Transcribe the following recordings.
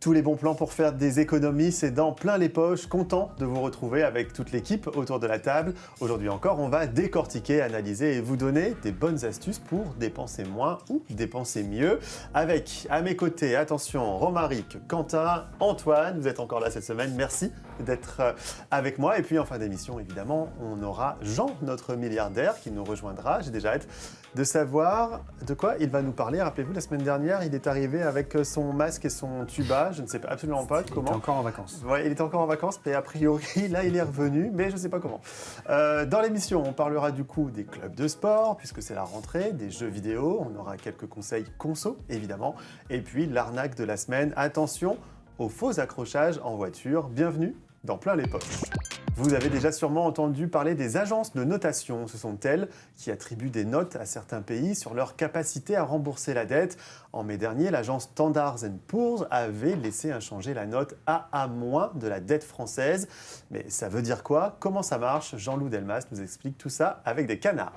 Tous les bons plans pour faire des économies, c'est dans plein les poches. Content de vous retrouver avec toute l'équipe autour de la table. Aujourd'hui encore, on va décortiquer, analyser et vous donner des bonnes astuces pour dépenser moins ou dépenser mieux. Avec, à mes côtés, attention, Romaric, Quentin, Antoine, vous êtes encore là cette semaine. Merci d'être avec moi. Et puis en fin d'émission, évidemment, on aura Jean, notre milliardaire, qui nous rejoindra. J'ai déjà hâte de savoir de quoi il va nous parler. Rappelez-vous, la semaine dernière, il est arrivé avec son masque et son tuba. Je ne sais absolument pas comment. Il était encore en vacances. Ouais, il était encore en vacances, mais a priori, là, il est revenu, mais je ne sais pas comment. Dans l'émission, on parlera du coup des clubs de sport, puisque c'est la rentrée, des jeux vidéo. On aura quelques conseils conso, évidemment. Et puis, l'arnaque de la semaine. Attention aux faux accrochages en voiture. Bienvenue dans Plein les poches. Vous avez déjà sûrement entendu parler des agences de notation. Ce sont elles qui attribuent des notes à certains pays sur leur capacité à rembourser la dette. En mai dernier, l'agence Standard & Poor's avait laissé inchanger la note AA- de la dette française. Mais ça veut dire quoi? Comment ça marche? Jean-Loup Delmas nous explique tout ça avec des canards.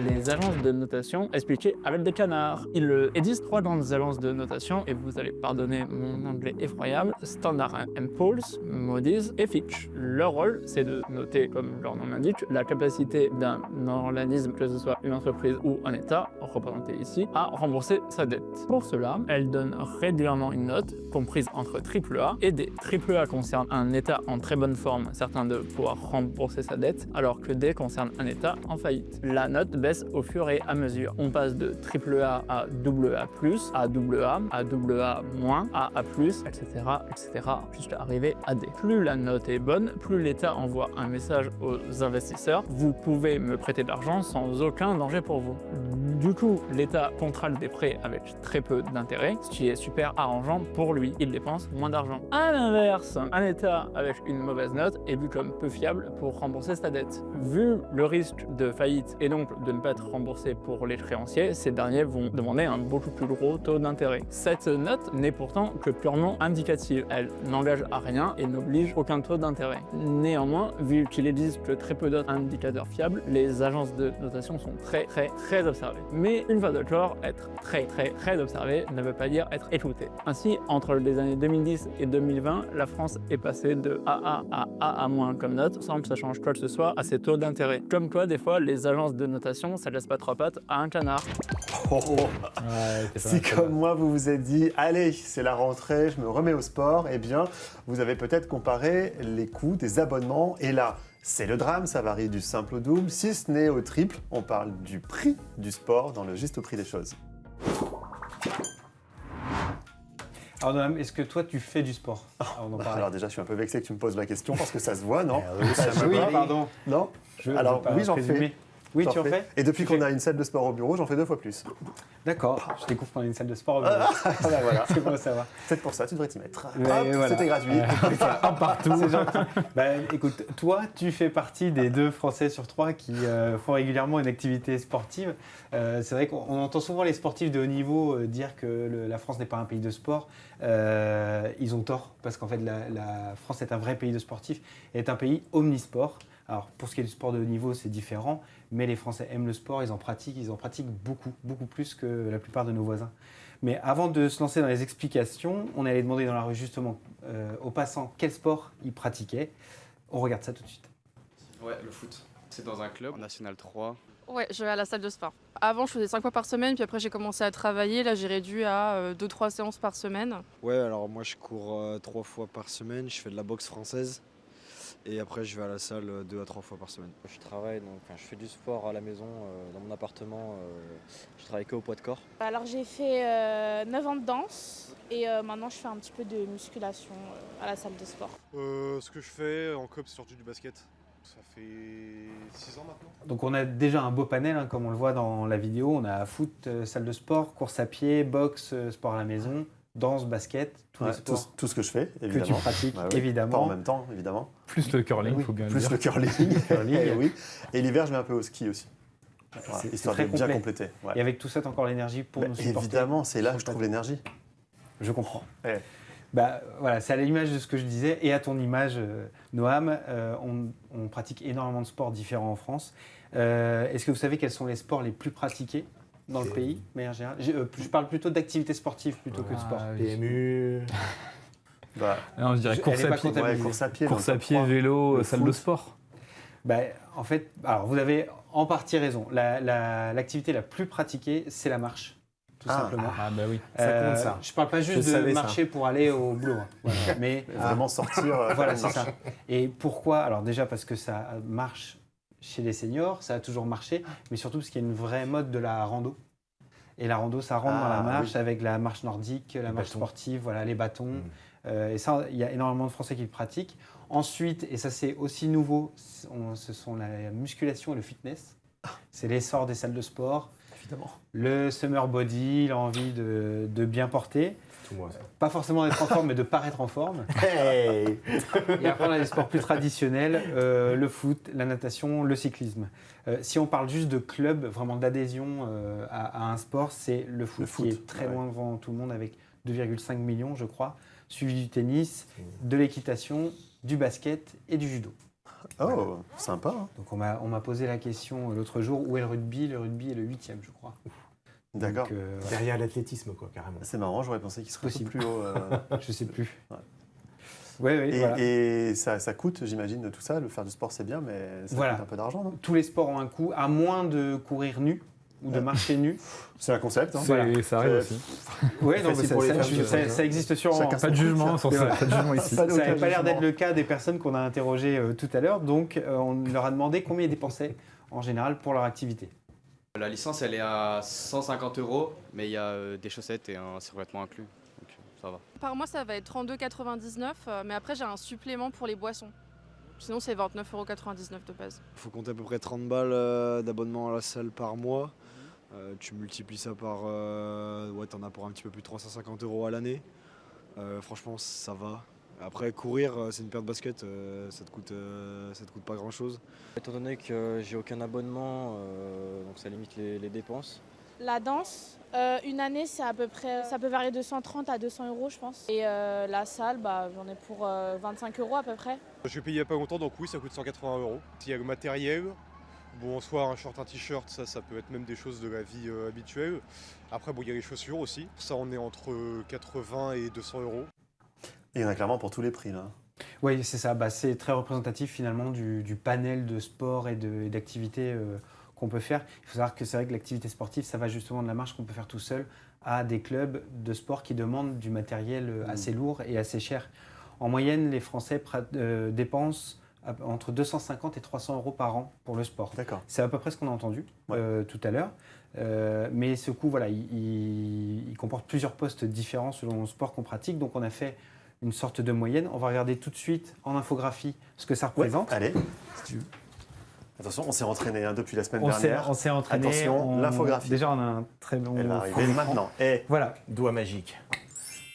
Les agences de notation expliquées avec des canards. Il existe 3 grandes agences de notation et vous allez pardonner mon anglais effroyable. Standard & Poor's, Moody's et Fitch. Leur rôle, c'est de noter, comme leur nom l'indique, la capacité d'un organisme, que ce soit une entreprise ou un État, représenté ici, à rembourser sa dette. Pour cela, elles donnent régulièrement une note comprise entre AAA et D. AAA concerne un État en très bonne forme, certain de pouvoir rembourser sa dette, alors que D concerne un État en faillite. La note baisse au fur et à mesure. On passe de AAA à AA+, à AA, à AA-, à A+, etc., jusqu'à arriver à D. Plus la note est bonne, plus l'État envoie un message aux investisseurs. Vous pouvez me prêter de l'argent sans aucun danger pour vous. Du coup, l'État contracte des prêts avec très peu d'intérêt, ce qui est super arrangeant pour lui. Il dépense moins d'argent. À l'inverse, un État avec une mauvaise note est vu comme peu fiable pour rembourser sa dette. Vu le risque de faillite et donc de ne pas être remboursé pour les créanciers, ces derniers vont demander un beaucoup plus gros taux d'intérêt. Cette note n'est pourtant que purement indicative. Elle n'engage à rien et n'oblige aucun taux d'intérêt. Néanmoins, vu qu'il existe que très peu d'autres indicateurs fiables, les agences de notation sont très observées. Mais une fois d'accord, être très observé ne veut pas dire être écouté. Ainsi, entre les années 2010 et 2020, la France est passée de AA à AA- comme note, sans que ça change quoi que ce soit à ses taux d'intérêt. Comme quoi, des fois, les agences de notation, ça laisse pas 3 pattes à un canard. Si comme moi, vous vous êtes dit, allez, c'est la rentrée, je me remets au sport, eh bien, vous avez peut-être comparé les coûts des abonnements. Et là, c'est le drame, ça varie du simple au double, si ce n'est au triple. On parle du prix du sport dans le juste au prix des choses. Alors Noam, est-ce que toi tu fais du sport? Alors déjà, je suis un peu vexé que tu me poses la question parce que ça se voit, non? Oui, pardon. Non? Je Alors veux pas oui, j'en présumer. fais. Oui, J'en tu en fais? Et depuis qu'on a une salle de sport au bureau, j'en fais 2 fois plus. D'accord, je découvre qu'on a une salle de sport au bureau. Ah bah voilà. C'est bon à savoir. C'est pour ça, tu devrais t'y mettre. Mais Hop, voilà. c'était gratuit. Un partout. C'est gentil. Bah, écoute, toi, tu fais partie des 2 Français sur 3 qui font régulièrement une activité sportive. C'est vrai qu'on entend souvent les sportifs de haut niveau dire que la France n'est pas un pays de sport. Ils ont tort, parce qu'en fait, la France est un vrai pays de sportifs et est un pays omnisport. Alors, pour ce qui est du sport de haut niveau, c'est différent, mais les Français aiment le sport, ils en pratiquent beaucoup plus que la plupart de nos voisins. Mais avant de se lancer dans les explications, on allait demander dans la rue justement aux passants quel sport ils pratiquaient. On regarde ça tout de suite. Ouais, le foot. C'est dans un club, en National 3. Ouais, je vais à la salle de sport. Avant, je faisais 5 fois par semaine, puis après, j'ai commencé à travailler. Là, j'ai réduit à 2-3 séances par semaine. Ouais, alors moi, je cours 3 fois par semaine. Je fais de la boxe française. Et après, je vais à la salle 2 à 3 fois par semaine. Je travaille, donc je fais du sport à la maison, dans mon appartement. Je travaille que au poids de corps. Alors j'ai fait 9 ans de danse et maintenant je fais un petit peu de musculation à la salle de sport. Ce que je fais en club, c'est surtout du basket. Ça fait 6 ans maintenant. Donc on a déjà un beau panel, hein, comme on le voit dans la vidéo. On a foot, salle de sport, course à pied, boxe, sport à la maison, danse, basket, tous les sports tout ce que je fais, que évidemment. tu pratiques, Bah oui, évidemment. Pas en même temps, évidemment. Plus le curling, il Oui, faut bien le plus dire. le curling. Et oui. Et l'hiver, je vais un peu au ski aussi. Voilà, C'est histoire très de bien complet. compléter. Ouais. Et avec tout ça, t'as encore l'énergie pour nous supporter. Évidemment, c'est là que je trouve l'énergie. Je comprends. Ouais. Bah, voilà, c'est à l'image de ce que je disais et à ton image, Noam. On pratique énormément de sports différents en France. Est-ce que vous savez quels sont les sports les plus pratiqués dans le pays, de manière générale? Je parle plutôt d'activités sportives plutôt que de sport. PMU. Bah, Non, je dirais Elle course est à pas pied. comptabilisée. course à pied. Course dans à le top pied, 3. vélo, Le salle de foot. sport. Bah, en fait, alors vous avez en partie raison. L'activité la plus pratiquée, c'est la marche, tout simplement. Ah bah oui. Ça compte, ça. Je parle pas juste Je de savais ça. marcher pour aller au boulot, hein. Voilà. Mais Vraiment sortir. voilà, faire c'est une ça. Et pourquoi? Alors déjà parce que ça marche chez les seniors, ça a toujours marché, mais surtout parce qu'il y a une vraie mode de la rando. Et la rando, ça rentre dans la marche avec la marche nordique, la marche sportive, voilà, les bâtons. Et ça, il y a énormément de Français qui le pratiquent. Ensuite, et ça c'est aussi nouveau, ce sont la musculation et le fitness. C'est l'essor des salles de sport. Évidemment. Le summer body, l'envie de bien porter. Tout moi, ça. Pas forcément d'être en forme, mais de paraître en forme. Hey. Et après, on a des sports plus traditionnels, le foot, la natation, le cyclisme. Si on parle juste de club, vraiment d'adhésion à un sport, c'est le foot qui est très loin devant tout le monde avec 2,5 millions, je crois, suivi du tennis, de l'équitation, du basket et du judo. Oh, sympa. Hein. Donc on m'a posé la question l'autre jour, où est le rugby? Le rugby est le 8e, je crois. D'accord. Donc, Derrière l'athlétisme, quoi, carrément. C'est marrant, j'aurais pensé qu'il serait un peu Possible. plus haut. je sais plus. Ouais. Oui, Et, voilà. et ça coûte, j'imagine, de tout ça. Le faire du sport, c'est bien, mais ça Voilà. coûte un peu d'argent, non? Tous les sports ont un coût, à moins de courir nu ou de marcher nu. C'est un concept. Hein. Voilà. Ça arrive aussi. Oui, non, mais Facile pour les femmes, ça existe sûrement. Chacun Pas de jugement sur ça. Pas de jugement ici. Ça n'avait pas l'air d'être le cas des personnes qu'on a interrogées tout à l'heure. Donc, on leur a demandé combien ils dépensaient en général pour leur activité. La licence, elle est à 150 €, mais il y a des chaussettes et un survêtement inclus. Donc ça va. Par mois, ça va être 32,99 €, mais après, j'ai un supplément pour les boissons. Sinon, c'est 29,99 € de base. Il faut compter à peu près 30 balles d'abonnement à la salle par mois. Tu multiplies ça par... ouais, t'en as pour un petit peu plus de 350 € à l'année. Franchement, ça va. Après, courir, c'est une paire de baskets, ça te coûte pas grand-chose. Étant donné que j'ai aucun abonnement, donc ça limite les dépenses. La danse, une année, c'est à peu près, ça peut varier de 130 à 200 € je pense. Et la salle, j'en ai pour 25 € à peu près. Je l'ai payé il n'y a pas longtemps, donc oui, ça coûte 180 €. S'il y a le matériel, bon, en soi, un short, un t-shirt, ça peut être même des choses de la vie habituelle. Après, bon, il y a les chaussures aussi. Ça, on est entre 80 et 200 €. Il y en a clairement pour tous les prix, là. Oui, c'est ça. C'est très représentatif finalement du panel de sports et d'activités qu'on peut faire. Il faut savoir que c'est vrai que l'activité sportive, ça va justement de la marche qu'on peut faire tout seul à des clubs de sport qui demandent du matériel assez lourd et assez cher. En moyenne, les Français dépensent entre 250 et 300 € par an pour le sport. D'accord. C'est à peu près ce qu'on a entendu tout à l'heure. Mais ce coût, voilà, il comporte plusieurs postes différents selon le sport qu'on pratique. Donc on a fait une sorte de moyenne. On va regarder tout de suite en infographie ce que ça représente. Allez, si tu veux. Attention, on s'est entraîné depuis la semaine dernière. On s'est entraîné. Attention, l'infographie. Déjà, on a un très bon. Elle va arriver maintenant. Et voilà. Doigt magique.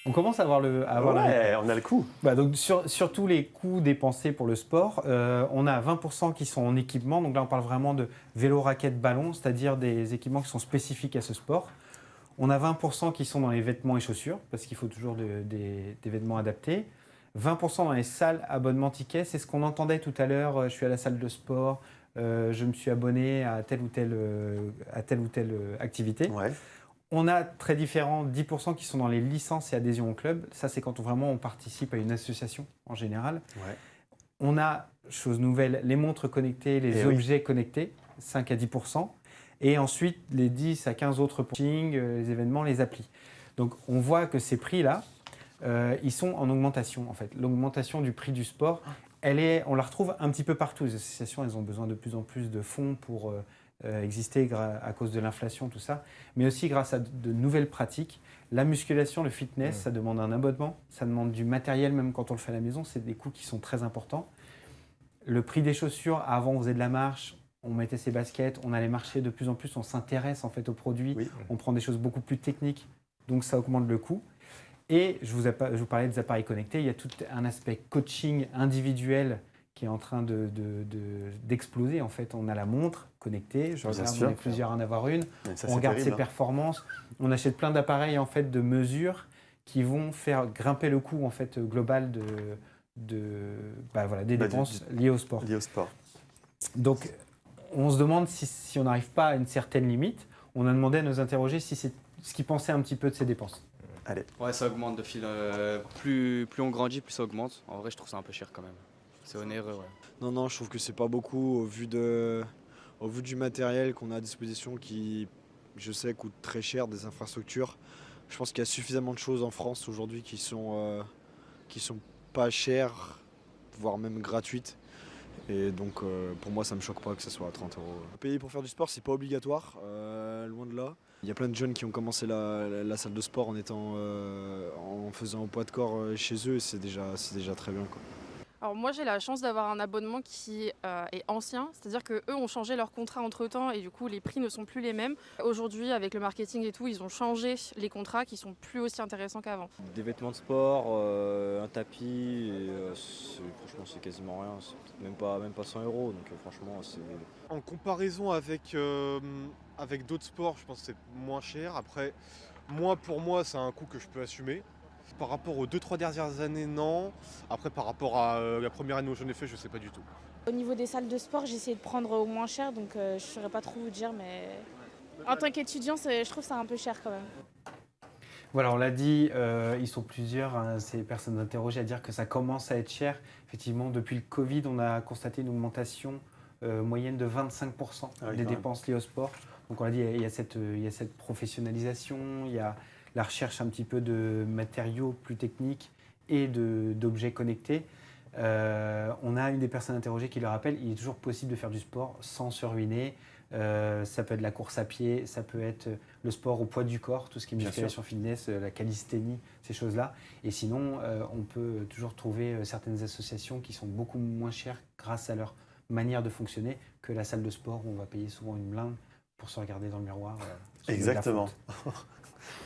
On commence à avoir le. On a le coup. Donc sur tous les coûts dépensés pour le sport, on a 20% qui sont en équipement. Donc là, on parle vraiment de vélo, raquette, ballon, c'est-à-dire des équipements qui sont spécifiques à ce sport. On a 20% qui sont dans les vêtements et chaussures, parce qu'il faut toujours des vêtements adaptés. 20% dans les salles, abonnement ticket. C'est ce qu'on entendait tout à l'heure. Je suis à la salle de sport, je me suis abonné à telle ou telle activité. Ouais. On a très différents 10% qui sont dans les licences et adhésions au club. Ça, c'est quand on participe à une association en général. Ouais. On a, chose nouvelle, les montres connectées, les objets connectés, 5 à 10%. Et ensuite, les 10 à 15 autres coachings, les événements, les applis. Donc, on voit que ces prix-là, ils sont en augmentation, en fait. L'augmentation du prix du sport, on la retrouve un petit peu partout. Les associations, elles ont besoin de plus en plus de fonds pour exister à cause de l'inflation, tout ça. Mais aussi grâce à de nouvelles pratiques. La musculation, le fitness, ça demande un abonnement. Ça demande du matériel, même quand on le fait à la maison. C'est des coûts qui sont très importants. Le prix des chaussures, avant, on faisait de la marche. On mettait ses baskets, on allait marcher de plus en plus, on s'intéresse en fait aux produits, on prend des choses beaucoup plus techniques, donc ça augmente le coût. Et je vous parlais des appareils connectés, il y a tout un aspect coaching individuel qui est en train d'exploser. En fait, on a la montre connectée, je regarde, on est plusieurs à en avoir une, on regarde ses performances, on achète plein d'appareils en fait de mesure qui vont faire grimper le coût en fait global des dépenses liées au sport. Donc on se demande si on n'arrive pas à une certaine limite. On a demandé à nos interrogés si c'est ce qu'ils pensaient un petit peu de ces dépenses. Allez. Ouais, ça augmente de fil. Plus on grandit, plus ça augmente. En vrai, je trouve ça un peu cher quand même. C'est onéreux, ouais. Non, je trouve que c'est pas beaucoup au vu du matériel qu'on a à disposition qui, je sais, coûte très cher, des infrastructures. Je pense qu'il y a suffisamment de choses en France aujourd'hui qui sont pas chères, voire même gratuites. Et donc pour moi ça me choque pas que ça soit à 30 euros. Payer pour faire du sport c'est pas obligatoire, loin de là. Il y a plein de jeunes qui ont commencé la salle de sport en faisant un poids de corps chez eux et c'est déjà très bien, quoi. Alors moi j'ai la chance d'avoir un abonnement qui est ancien, c'est-à-dire qu'eux ont changé leur contrat entre-temps et du coup les prix ne sont plus les mêmes. Aujourd'hui avec le marketing et tout, ils ont changé les contrats qui sont plus aussi intéressants qu'avant. Des vêtements de sport, un tapis, et, franchement c'est quasiment rien, c'est même pas 100 euros, donc franchement c'est... En comparaison avec d'autres sports, je pense que c'est moins cher. Après, pour moi, c'est un coût que je peux assumer. Par rapport aux 2-3 dernières années, non. Après, par rapport à la première année où j'en ai fait, je sais pas du tout. Au niveau des salles de sport, j'ai essayé de prendre au moins cher, donc je saurais pas trop vous dire, mais en tant qu'étudiant, je trouve ça un peu cher quand même. Voilà, on l'a dit, ils sont plusieurs, hein, ces personnes interrogées, à dire que ça commence à être cher. Effectivement, depuis le Covid, on a constaté une augmentation moyenne de 25% des dépenses liées au sport. Donc on l'a dit, il y a cette professionnalisation, il y a la recherche un petit peu de matériaux plus techniques et d'objets connectés. On a une des personnes interrogées qui le rappelle, il est toujours possible de faire du sport sans se ruiner. Ça peut être la course à pied, ça peut être le sport au poids du corps, tout ce qui est musculation fitness, la calisthénie, ces choses-là. Et sinon, on peut toujours trouver certaines associations qui sont beaucoup moins chères grâce à leur manière de fonctionner que la salle de sport où on va payer souvent une blinde pour se regarder dans le miroir. Exactement.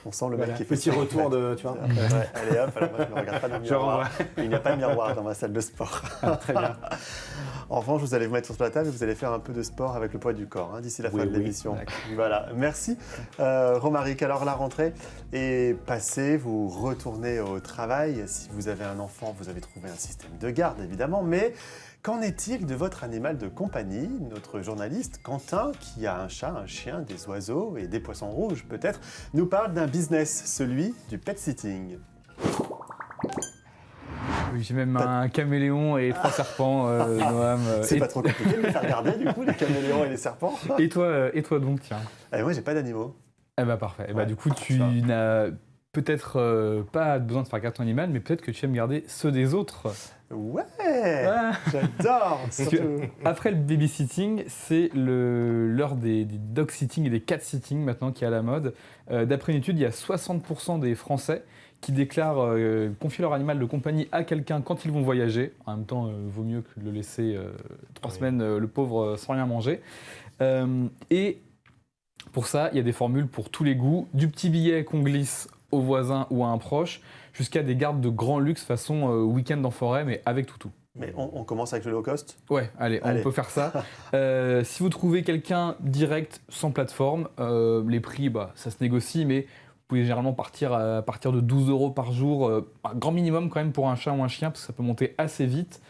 On sent le mec qui fait petit retour de, tu vois. Ouais, allez hop, alors moi je me regarde pas dans le miroir. Il n'y a pas de miroir dans ma salle de sport. Très bien. En revanche, vous allez vous mettre sur la table et vous allez faire un peu de sport avec le poids du corps d'ici la fin de l'émission. Voilà, merci. Romaric, alors la rentrée est passée, vous retournez au travail. Si vous avez un enfant, vous avez trouvé un système de garde évidemment, mais qu'en est-il de votre animal de compagnie? Notre journaliste Quentin, qui a un chat, un chien, des oiseaux et des poissons rouges peut-être, nous parle d'un business, celui du pet sitting. Oui, j'ai même un caméléon et 3 serpents, Noam. C'est pas trop compliqué de les faire garder du coup, les caméléons et les serpents. Et toi donc, tiens. Moi j'ai pas d'animaux. Eh bah parfait. Et bah du coup tu n'as peut-être pas besoin de faire garder ton animal, mais peut-être que tu aimes garder ceux des autres. Ouais, j'adore. Après le babysitting, c'est l'heure des dog sitting et des cat sitting maintenant qui est à la mode. D'après une étude, il y a 60% des Français qui déclarent confier leur animal de compagnie à quelqu'un quand ils vont voyager. En même temps, vaut mieux que de le laisser 3 semaines, le pauvre, sans rien manger. Et pour ça, il y a des formules pour tous les goûts, du petit billet qu'on glisse au voisin ou à un proche, jusqu'à des gardes de grand luxe façon week-end en forêt, mais avec toutou. Mais on commence avec le low cost ? Ouais, allez, on peut faire ça. Si vous trouvez quelqu'un direct, sans plateforme, les prix, ça se négocie, mais vous pouvez généralement partir à partir de 12 € par jour, un grand minimum quand même pour un chat ou un chien, parce que ça peut monter assez vite.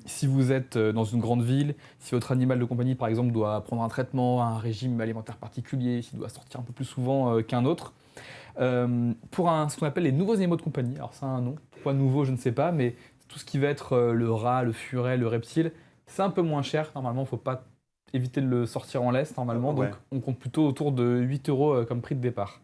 Si vous êtes dans une grande ville, si votre animal de compagnie par exemple doit prendre un traitement, un régime alimentaire particulier, s'il doit sortir un peu plus souvent qu'un autre, pour ce qu'on appelle les nouveaux animaux de compagnie, alors ça a un nom, pourquoi nouveau je ne sais pas, mais tout ce qui va être le rat, le furet, le reptile, c'est un peu moins cher, normalement il ne faut pas éviter de le sortir en laisse normalement, donc on compte plutôt autour de 8 € comme prix de départ.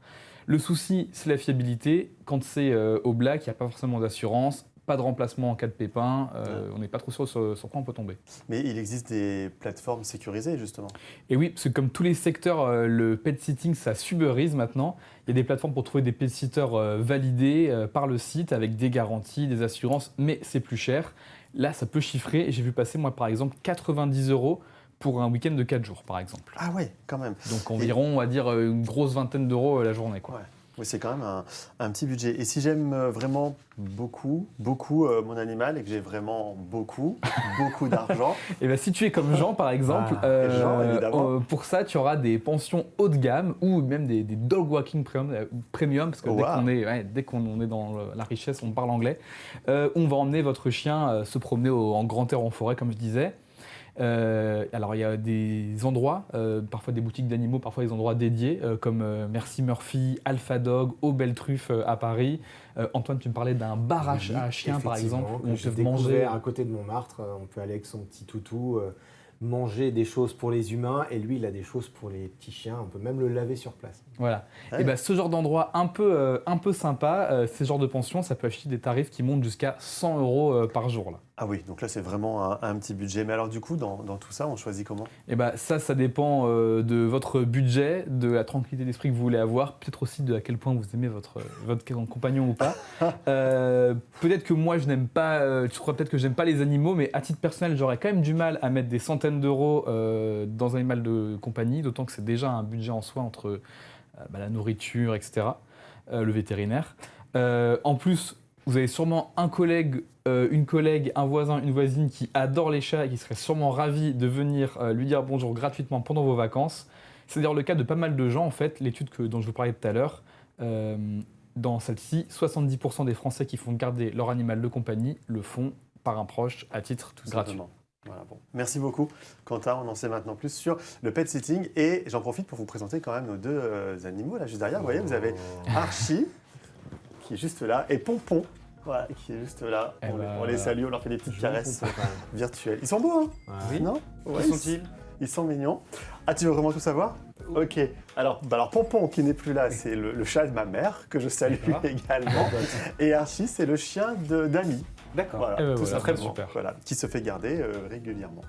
Le souci c'est la fiabilité, quand c'est au black il n'y a pas forcément d'assurance, pas de remplacement en cas de pépin, on n'est pas trop sûr sur quoi on peut tomber. Mais il existe des plateformes sécurisées justement. Et oui, parce que comme tous les secteurs, le pet sitting ça s'uberise maintenant. Il y a des plateformes pour trouver des pet sitters validés par le site avec des garanties, des assurances, mais c'est plus cher. Là, ça peut chiffrer. J'ai vu passer moi par exemple 90 € pour un week-end de 4 jours par exemple. Ah ouais, quand même. Donc environ, on va dire, une grosse vingtaine d'euros la journée, quoi. Ouais. Oui, c'est quand même un petit budget. Et si j'aime vraiment beaucoup mon animal et que j'ai vraiment beaucoup d'argent... Et bien si tu es comme Jean par exemple, pour ça tu auras des pensions haut de gamme ou même des dog walking premium parce que dès qu'on est dans la richesse, on parle anglais. On va emmener votre chien se promener en grand air en forêt comme je disais. Alors il y a des endroits, parfois des boutiques d'animaux, parfois des endroits dédiés, comme Merci Murphy, Alpha Dog, Aux Belles Truffes à Paris. Antoine, tu me parlais d'un bar à chiens par exemple, où on peut manger. À côté de Montmartre, on peut aller avec son petit toutou, manger des choses pour les humains, et lui, il a des choses pour les petits chiens. On peut même le laver sur place. Voilà. Ouais. Et ben, ce genre d'endroit un peu sympa, ces genres de pensions, ça peut afficher des tarifs qui montent jusqu'à 100 € par jour. Là. Ah oui, donc là c'est vraiment un petit budget. Mais alors du coup, dans tout ça, on choisit comment ? Et ben, ça dépend de votre budget, de la tranquillité d'esprit que vous voulez avoir, peut-être aussi de à quel point vous aimez votre compagnon ou pas. Peut-être que moi je n'aime pas, tu crois peut-être que j'aime pas les animaux, mais à titre personnel, j'aurais quand même du mal à mettre des centaines d'euros dans un animal de compagnie, d'autant que c'est déjà un budget en soi entre la nourriture, etc., le vétérinaire. En plus, vous avez sûrement un collègue, une collègue, un voisin, une voisine qui adore les chats et qui serait sûrement ravi de venir lui dire bonjour gratuitement pendant vos vacances. C'est d'ailleurs le cas de pas mal de gens, en fait. L'étude dont je vous parlais tout à l'heure, dans celle-ci, 70% des Français qui font garder leur animal de compagnie le font par un proche à titre gratuit. Voilà, bon. Merci beaucoup, Quentin. On en sait maintenant plus sur le pet sitting. Et j'en profite pour vous présenter quand même nos deux animaux. Là, juste derrière, vous voyez, vous avez Archie, qui est juste là, et Pompon, voilà, qui est juste là. On les salue, on leur fait des petites caresses virtuelles. Ils sont beaux, hein ? Oui. Non ? Qui sont-ils ? Ils sont mignons. Ah, tu veux vraiment tout savoir ? Ok. Alors Pompon, qui n'est plus là, c'est le chat de ma mère, que je salue également. Et Archie, c'est le chien d'Ami. D'accord. Voilà, tout ça très super. Voilà, qui se fait garder régulièrement.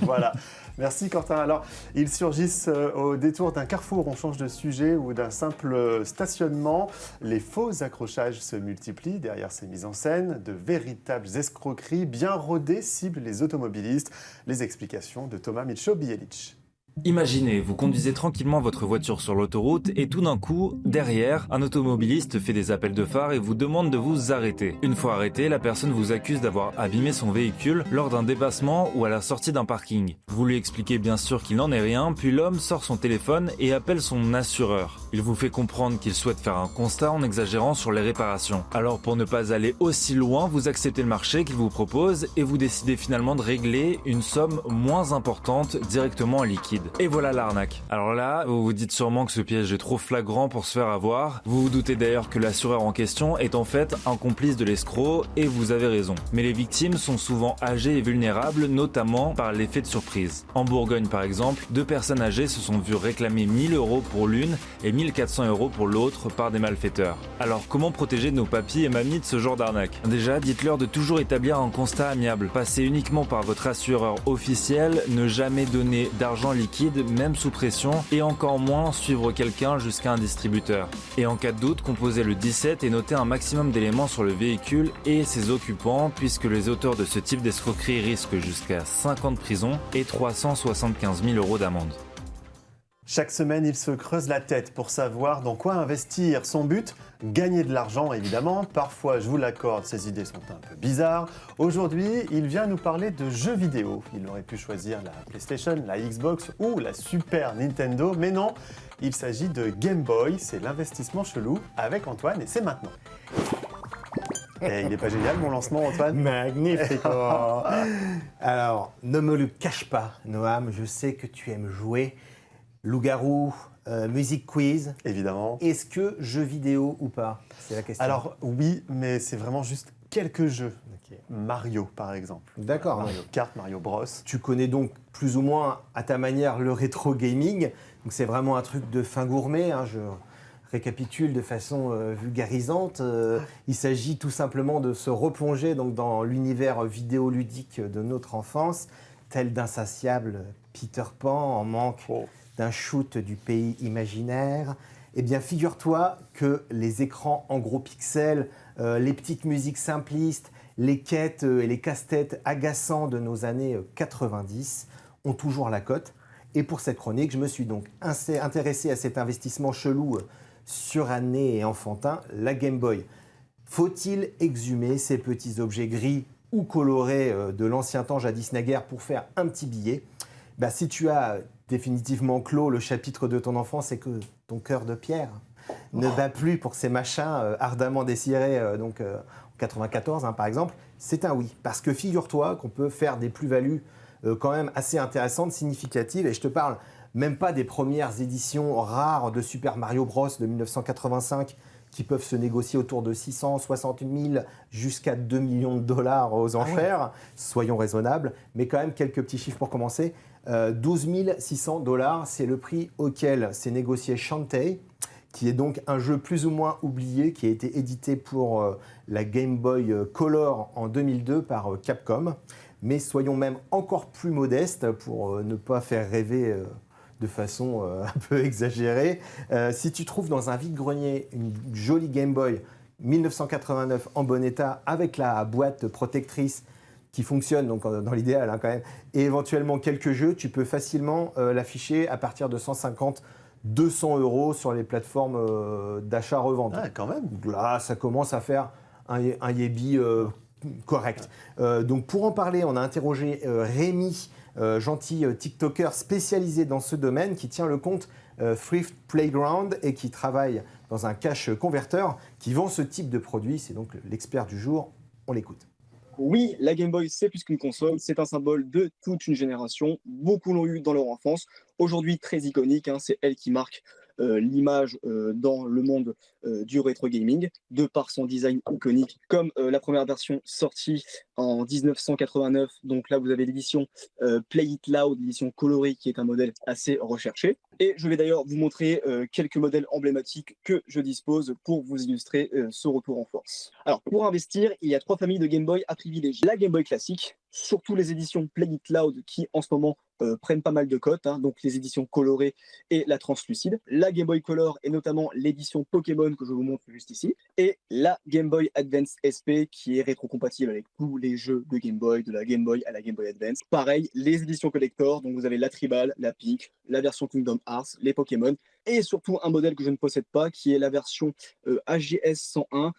Voilà. Merci Quentin. Alors, ils surgissent au détour d'un carrefour, on change de sujet, ou d'un simple stationnement. Les faux accrochages se multiplient derrière ces mises en scène. De véritables escroqueries bien rodées ciblent les automobilistes. Les explications de Thomas Micho-Bielic. Imaginez, vous conduisez tranquillement votre voiture sur l'autoroute et tout d'un coup, derrière, un automobiliste fait des appels de phare et vous demande de vous arrêter. Une fois arrêté, la personne vous accuse d'avoir abîmé son véhicule lors d'un dépassement ou à la sortie d'un parking. Vous lui expliquez bien sûr qu'il n'en est rien, puis l'homme sort son téléphone et appelle son assureur. Il vous fait comprendre qu'il souhaite faire un constat en exagérant sur les réparations. Alors pour ne pas aller aussi loin, vous acceptez le marché qu'il vous propose et vous décidez finalement de régler une somme moins importante directement en liquide. Et voilà l'arnaque. Alors là, vous vous dites sûrement que ce piège est trop flagrant pour se faire avoir. Vous vous doutez d'ailleurs que l'assureur en question est en fait un complice de l'escroc et vous avez raison. Mais les victimes sont souvent âgées et vulnérables, notamment par l'effet de surprise. En Bourgogne par exemple, 2 personnes âgées se sont vues réclamer 1 000 € pour l'une et 1 400 € pour l'autre par des malfaiteurs. Alors comment protéger nos papis et mamies de ce genre d'arnaque ? Déjà, dites-leur de toujours établir un constat amiable. Passez uniquement par votre assureur officiel, ne jamais donner d'argent liquide même sous pression, et encore moins suivre quelqu'un jusqu'à un distributeur. Et en cas de doute, composez le 17 et notez un maximum d'éléments sur le véhicule et ses occupants, puisque les auteurs de ce type d'escroquerie risquent jusqu'à 5 ans de prison et 375 000 € d'amende. Chaque semaine, il se creuse la tête pour savoir dans quoi investir. Son but ? Gagner de l'argent, évidemment. Parfois, je vous l'accorde, ses idées sont un peu bizarres. Aujourd'hui, il vient nous parler de jeux vidéo. Il aurait pu choisir la PlayStation, la Xbox ou la Super Nintendo, mais non, il s'agit de Game Boy. C'est l'investissement chelou avec Antoine et c'est maintenant. Et il n'est pas génial mon lancement, Antoine ? Magnifique. Alors, ne me le cache pas, Noam, je sais que tu aimes jouer. Loup-garou, musique quiz. Évidemment. Est-ce que jeux vidéo ou pas ? C'est la question. Alors oui, mais c'est vraiment juste quelques jeux. Okay. Mario, par exemple. D'accord. Mario Kart, Mario Bros. Tu connais donc plus ou moins à ta manière le rétro gaming. Donc c'est vraiment un truc de fin gourmet. Hein. Je récapitule de façon vulgarisante. Il s'agit tout simplement de se replonger donc, dans l'univers vidéoludique de notre enfance, tel d'insatiable Peter Pan en manque d'un shoot du pays imaginaire. Eh bien, figure-toi que les écrans en gros pixels, les petites musiques simplistes, les quêtes et les casse-têtes agaçants de nos années 90 ont toujours la cote. Et pour cette chronique, je me suis donc intéressé à cet investissement chelou suranné et enfantin, la Game Boy. Faut-il exhumer ces petits objets gris ou colorés de l'ancien temps jadis naguère pour faire un petit billet ? Si tu as définitivement clos le chapitre de ton enfance et que ton cœur de pierre ne bat plus pour ces machins ardemment désirés en 94 par exemple, c'est un oui. Parce que figure-toi qu'on peut faire des plus-values quand même assez intéressantes, significatives. Et je te parle même pas des premières éditions rares de Super Mario Bros de 1985 qui peuvent se négocier autour de 660 000 jusqu'à 2 millions de dollars aux enchères. Soyons raisonnables, mais quand même quelques petits chiffres pour commencer. 12 600 $, c'est le prix auquel s'est négocié Shantae, qui est donc un jeu plus ou moins oublié, qui a été édité pour la Game Boy Color en 2002 par Capcom. Mais soyons même encore plus modestes pour ne pas faire rêver de façon un peu exagérée. Si tu trouves dans un vide-grenier une jolie Game Boy 1989 en bon état, avec la boîte protectrice qui fonctionne, donc dans l'idéal quand même, et éventuellement quelques jeux, tu peux facilement l'afficher à partir de 150 200 € sur les plateformes d'achat-revente. Ah, quand même. Là, ça commence à faire un Yebi correct. Donc pour en parler, on a interrogé Rémi, gentil TikToker spécialisé dans ce domaine, qui tient le compte Thrift Playground et qui travaille dans un cash converteur qui vend ce type de produit. C'est donc l'expert du jour. On l'écoute. Oui, la Game Boy, c'est plus qu'une console, c'est un symbole de toute une génération. Beaucoup l'ont eu dans leur enfance. Aujourd'hui, très iconique, c'est elle qui marque l'image dans le monde du rétro gaming, de par son design iconique, comme la première version sortie en 1989. Donc là, vous avez l'édition Play It Loud, l'édition colorée, qui est un modèle assez recherché. Et je vais d'ailleurs vous montrer quelques modèles emblématiques que je dispose pour vous illustrer ce retour en force. Alors, pour investir, il y a 3 familles de Game Boy à privilégier. La Game Boy classique, surtout les éditions Play It Loud qui en ce moment prennent pas mal de cotes, donc les éditions colorées et la translucide. La Game Boy Color et notamment l'édition Pokémon que je vous montre juste ici. Et la Game Boy Advance SP qui est rétrocompatible avec tous les jeux de Game Boy, de la Game Boy à la Game Boy Advance. Pareil, les éditions collector, donc vous avez la Tribal, la Pink, la version Kingdom Hearts, les Pokémon, et surtout un modèle que je ne possède pas qui est la version AGS 101,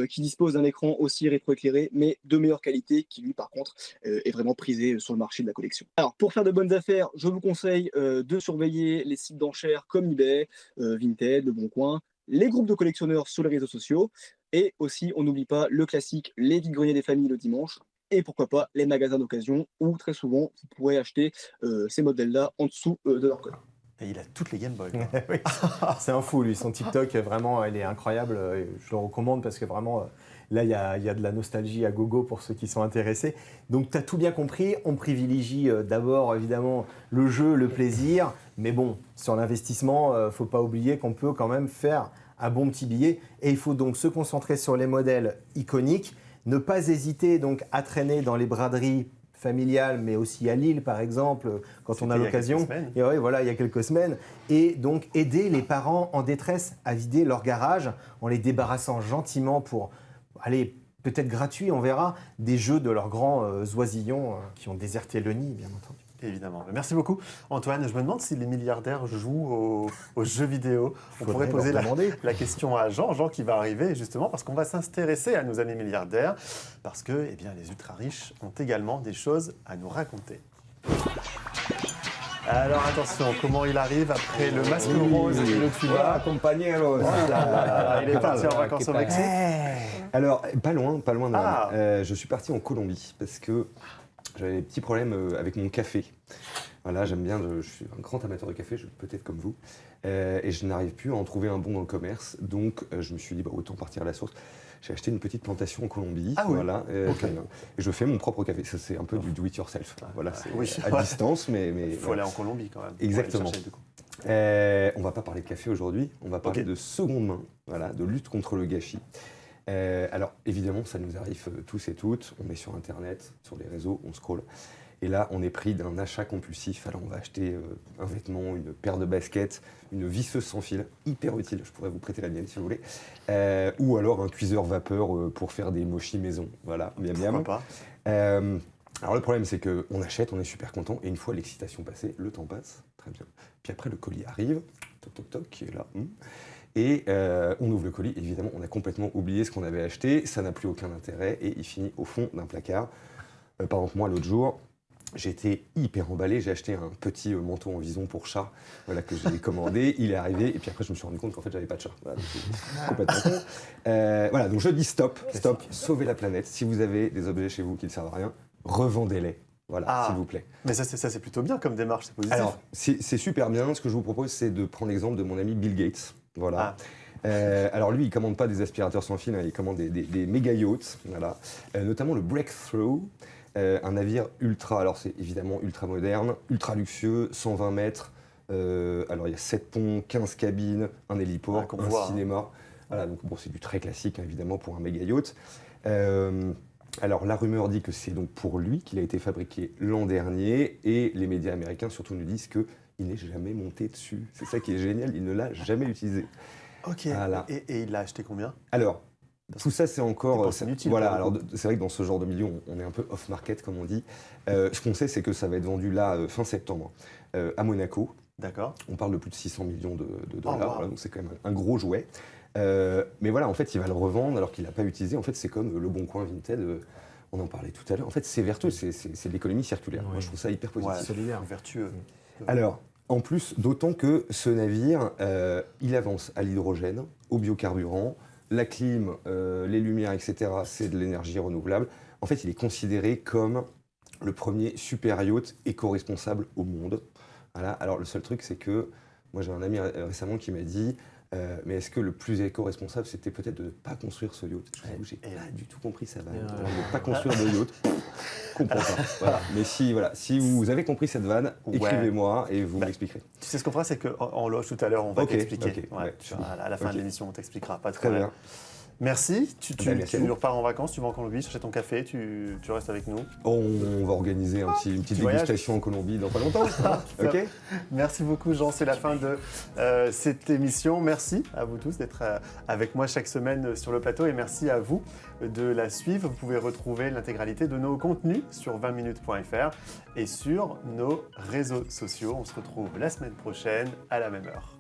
qui dispose d'un écran aussi rétroéclairé, mais de meilleure qualité, qui lui, par contre, est vraiment prisé sur le marché de la collection. Alors, pour faire de bonnes affaires, je vous conseille de surveiller les sites d'enchères comme eBay, Vinted, Le Bon Coin, les groupes de collectionneurs sur les réseaux sociaux, et aussi, on n'oublie pas le classique, les vide-greniers des familles le dimanche, et pourquoi pas les magasins d'occasion, où très souvent, vous pourrez acheter ces modèles-là en dessous de leur code. Et il a toutes les Game Boy. Oui. C'est un fou, lui. Son TikTok, vraiment, il est incroyable. Je le recommande parce que vraiment, là, il y a de la nostalgie à gogo pour ceux qui sont intéressés. Donc, tu as tout bien compris. On privilégie d'abord, évidemment, le jeu, le plaisir. Mais bon, sur l'investissement, il ne faut pas oublier qu'on peut quand même faire un bon petit billet. Et il faut donc se concentrer sur les modèles iconiques. Ne pas hésiter donc à traîner dans les braderies familiale, mais aussi à Lille, par exemple, quand on a l'occasion. Et ouais, voilà, il y a quelques semaines. Et donc, aider les parents en détresse à vider leur garage en les débarrassant gentiment pour, allez, peut-être gratuit, on verra, des jeux de leurs grands oisillons qui ont déserté le nid, bien entendu. Évidemment. Merci beaucoup, Antoine. Je me demande si les milliardaires jouent aux jeux vidéo. On pourrait poser la question à Jean qui va arriver, justement, parce qu'on va s'intéresser à nos amis milliardaires, parce que eh bien, les ultra-riches ont également des choses à nous raconter. Alors attention, comment il arrive après le masque rose et le tuba accompagné rose. Il est parti en vacances au Mexique. Alors, pas loin de là. Je suis parti en Colombie parce que j'avais des petits problèmes avec mon café. Voilà, j'aime bien, je suis un grand amateur de café, peut-être comme vous, et je n'arrive plus à en trouver un bon dans le commerce, donc je me suis dit autant partir à la source. J'ai acheté une petite plantation en Colombie, voilà, et je fais mon propre café. Ça, c'est un peu du do-it-yourself. Voilà, c'est à distance, mais il faut aller en Colombie quand même. Exactement. On ne va pas parler de café aujourd'hui, on va parler de seconde main, voilà, de lutte contre le gâchis. Alors évidemment, ça nous arrive tous et toutes. On est sur Internet, sur les réseaux, on scrolle. Et là, on est pris d'un achat compulsif. Alors, on va acheter un vêtement, une paire de baskets, une visseuse sans fil, hyper utile. Je pourrais vous prêter la mienne si vous voulez. Ou alors un cuiseur vapeur pour faire des mochis maison. Voilà, bien. Pourquoi pas. Alors, le problème, c'est qu'on achète, on est super content. Et une fois l'excitation passée, le temps passe. Très bien. Puis après, le colis arrive. Toc, toc, toc, qui est là. Et on ouvre le colis. Évidemment, on a complètement oublié ce qu'on avait acheté. Ça n'a plus aucun intérêt. Et il finit au fond d'un placard. Par exemple, moi, l'autre jour, j'étais hyper emballé, j'ai acheté un petit manteau en vison pour chat, voilà, que j'ai commandé, il est arrivé, et puis après je me suis rendu compte qu'en fait j'avais pas de chat. Voilà, donc c'est complètement con. Voilà, donc je dis stop, sauvez la planète. Si vous avez des objets chez vous qui ne servent à rien, revendez-les. Voilà, s'il vous plaît. Mais ça, c'est plutôt bien comme démarche, c'est positif. Alors, c'est super bien. Ce que je vous propose, c'est de prendre l'exemple de mon ami Bill Gates. Voilà. Alors lui, il commande pas des aspirateurs sans fil, hein, il commande des méga yachts, voilà. Notamment le Breakthrough, un navire ultra, alors c'est évidemment ultra moderne, ultra luxueux, 120 mètres. Alors il y a 7 ponts, 15 cabines, un héliport, un cinéma. Voilà, donc bon, c'est du très classique, hein, évidemment, pour un méga yacht. Alors la rumeur dit que c'est donc pour lui qu'il a été fabriqué l'an dernier, et les médias américains surtout nous disent qu'il n'est jamais monté dessus. C'est ça qui est génial, il ne l'a jamais utilisé. Ok, voilà. Et il l'a acheté combien? Alors, tout ça c'est encore... inutile. Voilà, alors c'est vrai que dans ce genre de milieu, on est un peu off-market comme on dit. Ce qu'on sait, c'est que ça va être vendu là, fin septembre, à Monaco. D'accord. On parle de plus de 600 millions de dollars, wow. voilà, donc c'est quand même un gros jouet. Mais voilà, en fait, il va le revendre alors qu'il n'a pas utilisé. En fait, c'est comme le Bon Coin Vinted, on en parlait tout à l'heure. En fait, c'est vertueux, c'est de l'économie circulaire. Moi, je trouve ça hyper positif. Ouais, solidaire, vertueux. Alors, en plus, d'autant que ce navire, il avance à l'hydrogène, au biocarburant, la clim, les lumières, etc., c'est de l'énergie renouvelable. En fait, il est considéré comme le premier super yacht éco-responsable au monde. Voilà. Alors, le seul truc, c'est que moi, j'ai un ami récemment qui m'a dit mais est-ce que le plus éco-responsable, c'était peut-être de ne pas construire ce yacht? J'ai pas du tout compris ça. De ne pas construire de yacht. Je comprends pas. Voilà. Mais si vous avez compris cette vanne, écrivez-moi et vous m'expliquerez. Tu sais ce qu'on fera, c'est qu'en loge tout à l'heure, on va t'expliquer. À la fin de l'émission, on t'expliquera. Pas de problème. Bien. Merci. Tu repars en vacances, tu vas en Colombie chercher ton café, tu restes avec nous. On va organiser une petite dégustation en Colombie dans pas longtemps. Ok. Merci beaucoup Jean, c'est la fin de cette émission. Merci à vous tous d'être avec moi chaque semaine sur le plateau et merci à vous de la suivre. Vous pouvez retrouver l'intégralité de nos contenus sur 20minutes.fr et sur nos réseaux sociaux. On se retrouve la semaine prochaine à la même heure.